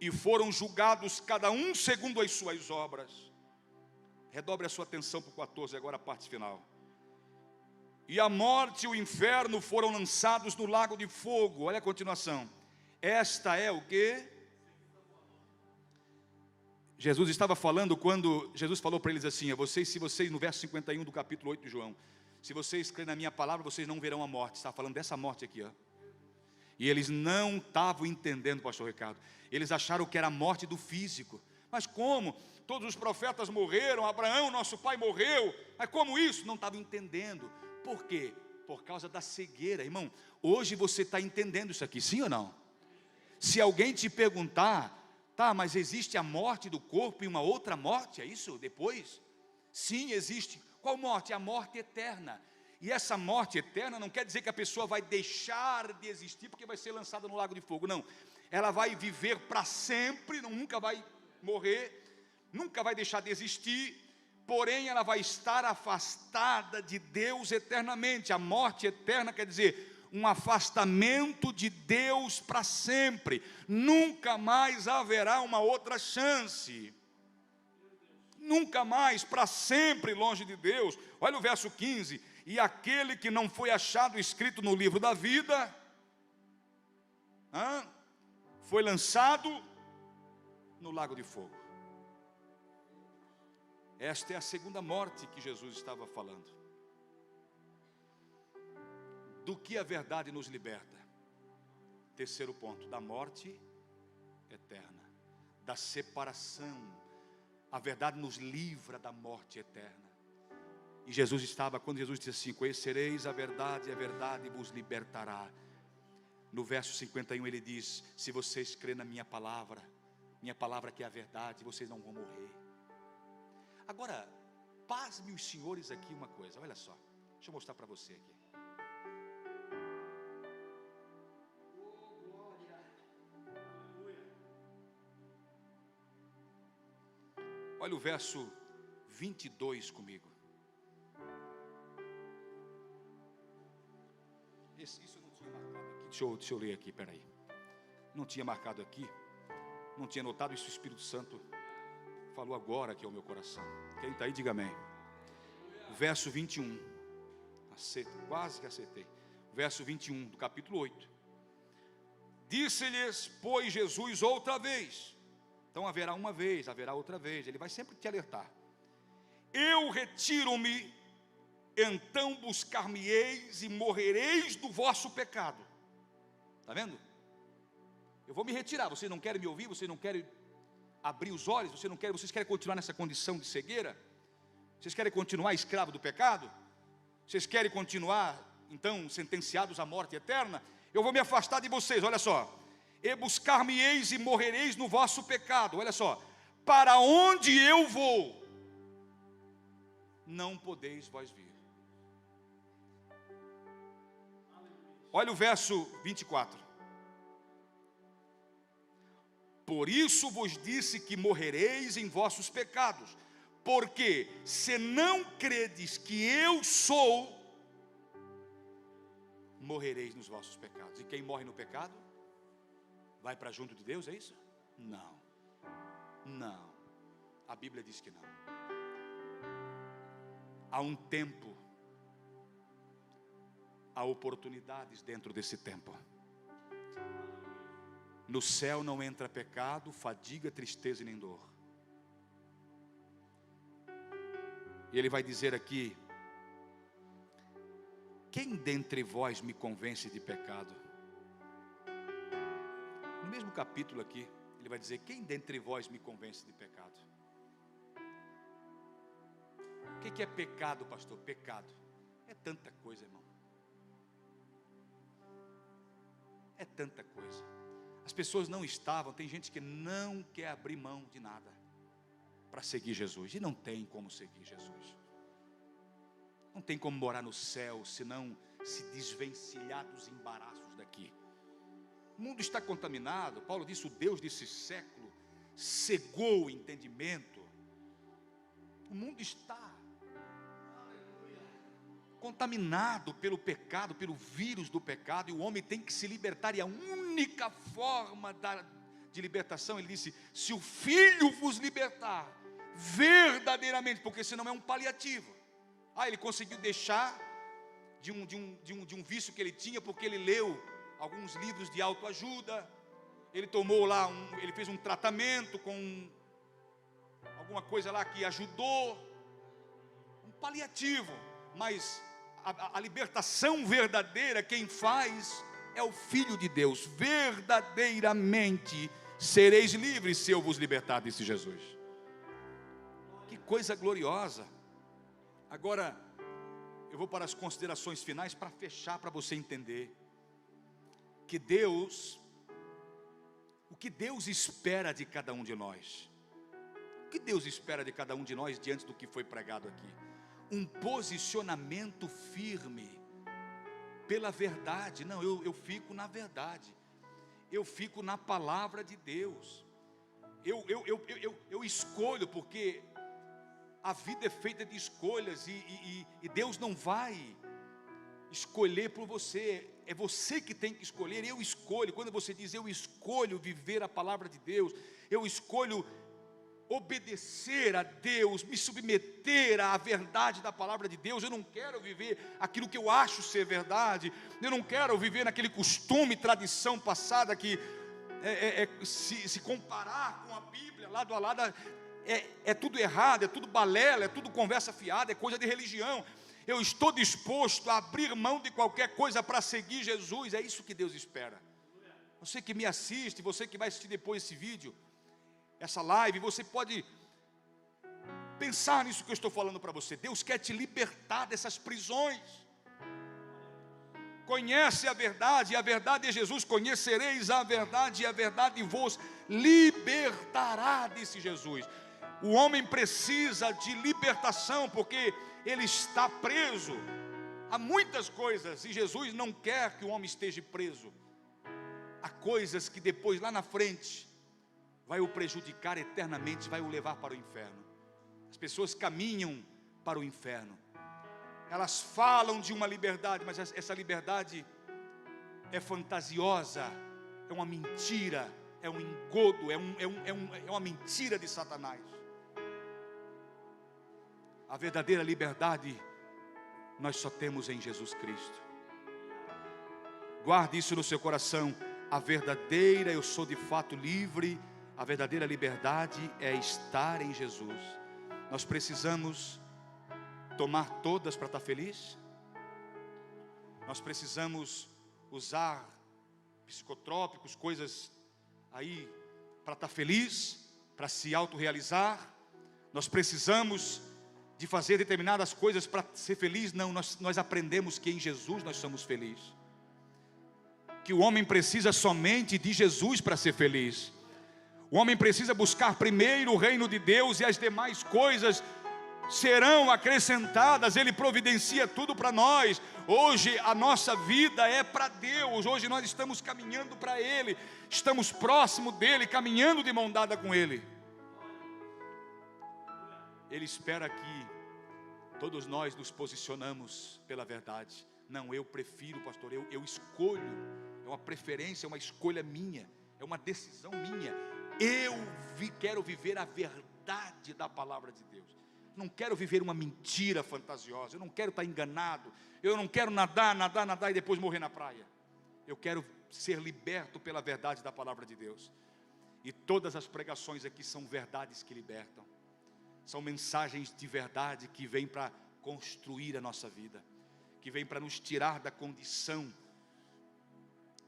e foram julgados cada um segundo as suas obras. Redobre a sua atenção para o 14, agora a parte final. E a morte e o inferno foram lançados no lago de fogo. Olha a continuação. Esta é o quê? Jesus estava falando quando Jesus falou para eles assim: se vocês, no verso 51 do capítulo 8 de João, se vocês crerem na minha palavra, vocês não verão a morte. Está falando dessa morte aqui, ó. E eles não estavam entendendo, pastor Ricardo. Eles acharam que era a morte do físico. Mas como? Todos os profetas morreram, Abraão, nosso pai, morreu. Mas como isso? Não estavam entendendo. Por quê? Por causa da cegueira. Irmão, hoje você está entendendo isso aqui, sim ou não? Se alguém te perguntar: tá, mas existe a morte do corpo e uma outra morte, é isso? Depois? Sim, existe. Qual morte? A morte eterna. E essa morte eterna não quer dizer que a pessoa vai deixar de existir porque vai ser lançada no lago de fogo. Não, ela vai viver para sempre, nunca vai morrer, nunca vai deixar de existir, porém ela vai estar afastada de Deus eternamente. A morte eterna quer dizer um afastamento de Deus para sempre. Nunca mais haverá uma outra chance. Nunca mais, para sempre longe de Deus. Olha o verso 15. E aquele que não foi achado escrito no livro da vida, foi lançado no lago de fogo. Esta é a segunda morte que Jesus estava falando. Do que a verdade nos liberta? Terceiro ponto: da morte eterna, da separação. A verdade nos livra da morte eterna. E Jesus estava, quando Jesus disse assim: conhecereis a verdade vos libertará. No verso 51 ele diz: se vocês crêem na minha palavra que é a verdade, vocês não vão morrer. Agora, pasme os senhores aqui uma coisa, olha só, deixa eu mostrar para você aqui. Olha o verso 22 comigo. Isso eu não tinha marcado aqui. Deixa eu ler aqui, peraí. Não tinha marcado aqui. Não tinha notado isso. O Espírito Santo falou agora aqui ao meu coração. Quem está aí, diga amém. Verso 21. Quase que acertei. Verso 21 do capítulo 8. Disse-lhes, pois, Jesus outra vez. Então haverá uma vez, haverá outra vez. Ele vai sempre te alertar. Eu retiro-me, então buscar-me-eis e morrereis do vosso pecado. Está vendo? Eu vou me retirar. Vocês não querem me ouvir? Vocês não querem abrir os olhos? Vocês querem continuar nessa condição de cegueira? Vocês querem continuar escravo do pecado? Vocês querem continuar, então, sentenciados à morte eterna? Eu vou me afastar de vocês, olha só. E buscar-me-eis e morrereis no vosso pecado. Olha só. Para onde eu vou, não podeis vós vir. Olha o verso 24. Por isso vos disse que morrereis em vossos pecados, porque se não credes que eu sou, morrereis nos vossos pecados. E quem morre no pecado? vai para junto de Deus, é isso? Não, não, a Bíblia diz que não. Há um tempo, há oportunidades dentro desse tempo. No céu não entra pecado, fadiga, tristeza e nem dor. E ele vai dizer aqui: quem dentre vós me convence de pecado? No mesmo capítulo aqui, ele vai dizer: quem dentre vós me convence de pecado? O que é pecado, pastor? Pecado é tanta coisa, irmão. É tanta coisa. As pessoas não estavam, tem gente que não quer abrir mão de nada para seguir Jesus, e não tem como seguir Jesus. Não tem como morar no céu se não se desvencilhar dos embaraços daqui. O mundo está contaminado. Paulo disse: o Deus desse século cegou o entendimento. O mundo está contaminado pelo pecado, pelo vírus do pecado, e o homem tem que se libertar, e a única forma de libertação, ele disse: se o Filho vos libertar, verdadeiramente, porque senão é um paliativo. Ele conseguiu deixar de um vício que ele tinha, porque ele leu alguns livros de autoajuda, ele tomou lá, ele fez um tratamento com alguma coisa lá que ajudou, um paliativo, mas a libertação verdadeira, quem faz é o Filho de Deus. Verdadeiramente sereis livres se eu vos libertar, disse Jesus. Que coisa gloriosa. Agora, eu vou para as considerações finais para fechar, para você entender que o que Deus espera de cada um de nós. O que Deus espera de cada um de nós diante do que foi pregado aqui? Um posicionamento firme pela verdade. Não, eu fico na verdade, eu fico na palavra de Deus. Eu escolho, porque a vida é feita de escolhas, e Deus não vai escolher por você, é você que tem que escolher. Eu escolho. Quando você diz eu escolho viver a palavra de Deus, eu escolho obedecer a Deus, me submeter à verdade da palavra de Deus. Eu não quero viver aquilo que eu acho ser verdade, eu não quero viver naquele costume, tradição passada que se comparar com a Bíblia lado a lado é tudo errado, é tudo balela, é tudo conversa fiada, é coisa de religião. Eu estou disposto a abrir mão de qualquer coisa para seguir Jesus. É isso que Deus espera. Você que me assiste, você que vai assistir depois esse vídeo, essa live, você pode pensar nisso que eu estou falando para você. Deus quer te libertar dessas prisões. Conhece a verdade, e a verdade é Jesus. Conhecereis a verdade, e a verdade vos libertará, disse Jesus. O homem precisa de libertação, porque ele está preso a muitas coisas, e Jesus não quer que o homem esteja preso a coisas que depois, lá na frente, vai o prejudicar eternamente, vai o levar para o inferno. As pessoas caminham para o inferno, elas falam de uma liberdade, mas essa liberdade é fantasiosa, é uma mentira, é um engodo, é uma mentira de Satanás. A verdadeira liberdade nós só temos em Jesus Cristo. Guarde isso no seu coração. A verdadeira, eu sou de fato livre. A verdadeira liberdade é estar em Jesus. Nós precisamos tomar todas para estar feliz. Nós precisamos usar psicotrópicos, coisas aí para estar feliz, para se autorrealizar. Nós precisamos de fazer determinadas coisas para ser feliz. Não, nós aprendemos que em Jesus nós somos felizes, que o homem precisa somente de Jesus para ser feliz. O homem precisa buscar primeiro o reino de Deus, e as demais coisas serão acrescentadas. Ele providencia tudo para nós. Hoje a nossa vida é para Deus. Hoje nós estamos caminhando para Ele, estamos próximo dEle, caminhando de mão dada com Ele. Ele espera que todos nós nos posicionamos pela verdade. Não, eu prefiro, pastor, eu escolho. É uma preferência, é uma escolha minha, é uma decisão minha. Eu quero viver a verdade da palavra de Deus. Não quero viver uma mentira fantasiosa. Eu não quero estar enganado. Eu não quero nadar e depois morrer na praia. Eu quero ser liberto pela verdade da palavra de Deus. E todas as pregações aqui são verdades que libertam. São mensagens de verdade que vêm para construir a nossa vida, que vêm para nos tirar da condição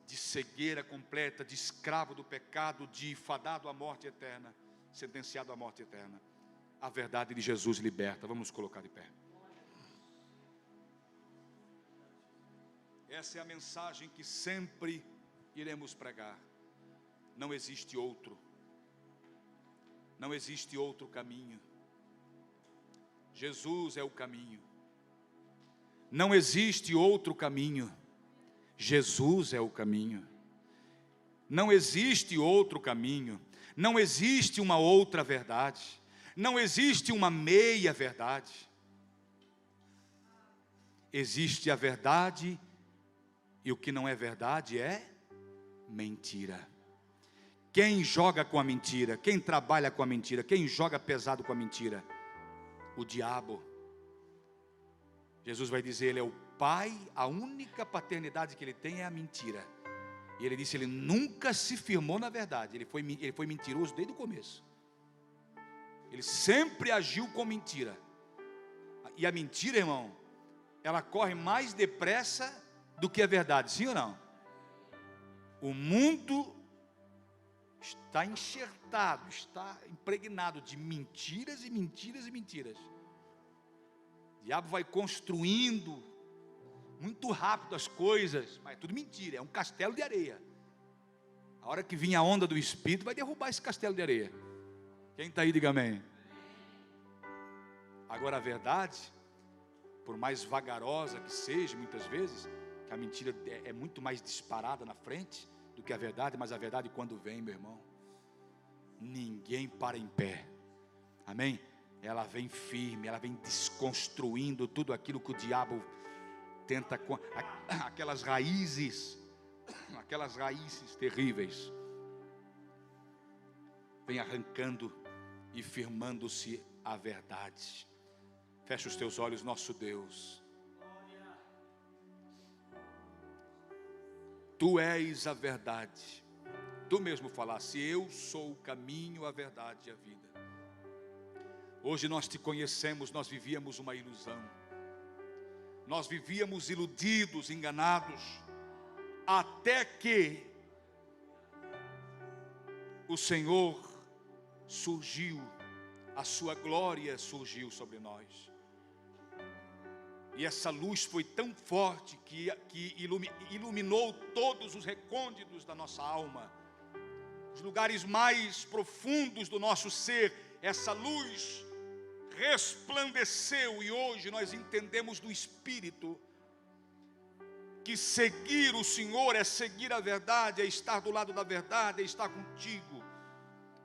de cegueira completa, de escravo do pecado, de fadado à morte eterna, sentenciado à morte eterna. A verdade de Jesus liberta. Vamos nos colocar de pé. Essa é a mensagem que sempre iremos pregar. Não existe outro. Não existe outro caminho. Jesus é o caminho. Não existe outro caminho. Jesus é o caminho. Não existe outro caminho. Não existe uma outra verdade. Não existe uma meia verdade. Existe a verdade, e o que não é verdade é mentira. Quem joga com a mentira, quem trabalha com a mentira, quem joga pesado com a mentira? O diabo. Jesus vai dizer, ele é o pai, a única paternidade que ele tem é a mentira. E ele disse, ele nunca se firmou na verdade, ele foi mentiroso desde o começo. Ele sempre agiu com mentira. E a mentira, irmão, ela corre mais depressa do que a verdade, sim ou não? O mundo está enxertado, está impregnado de mentiras e mentiras e mentiras. O diabo vai construindo muito rápido as coisas, mas é tudo mentira, é um castelo de areia. A hora que vir a onda do Espírito, vai derrubar esse castelo de areia. Quem está aí, diga amém. Agora a verdade, por mais vagarosa que seja, muitas vezes, que a mentira é muito mais disparada na frente do que a verdade, mas a verdade quando vem, meu irmão, ninguém para em pé, amém? Ela vem firme, ela vem desconstruindo tudo aquilo que o diabo tenta, aquelas raízes terríveis, vem arrancando e firmando-se a verdade. Fecha os teus olhos, nosso Deus. Tu és a verdade. Tu mesmo falaste, eu sou o caminho, a verdade e a vida. Hoje nós te conhecemos, nós vivíamos uma ilusão. Nós vivíamos iludidos, enganados, até que o Senhor surgiu, a sua glória surgiu sobre nós. E essa luz foi tão forte que iluminou todos os recônditos da nossa alma, os lugares mais profundos do nosso ser. Essa luz resplandeceu e hoje nós entendemos do Espírito que seguir o Senhor é seguir a verdade, é estar do lado da verdade, é estar contigo.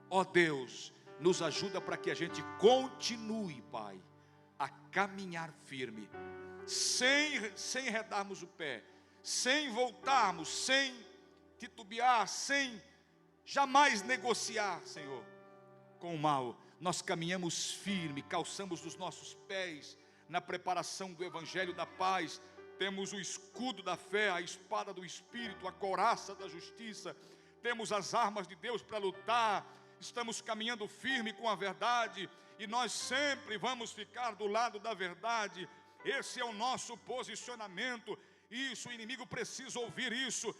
Ó Deus, nos ajuda para que a gente continue, Pai, a caminhar firme, sem redarmos o pé, sem voltarmos, sem titubear, sem jamais negociar, Senhor, com o mal. Nós caminhamos firme, calçamos os nossos pés na preparação do Evangelho da paz. Temos o escudo da fé, a espada do Espírito, a couraça da justiça. Temos as armas de Deus para lutar. Estamos caminhando firme com a verdade. E nós sempre vamos ficar do lado da verdade. Esse é o nosso posicionamento. Isso, o inimigo precisa ouvir isso.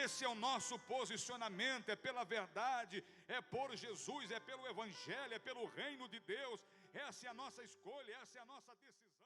Esse é o nosso posicionamento, é pela verdade, é por Jesus, é pelo Evangelho, é pelo reino de Deus. Essa é a nossa escolha, essa é a nossa decisão.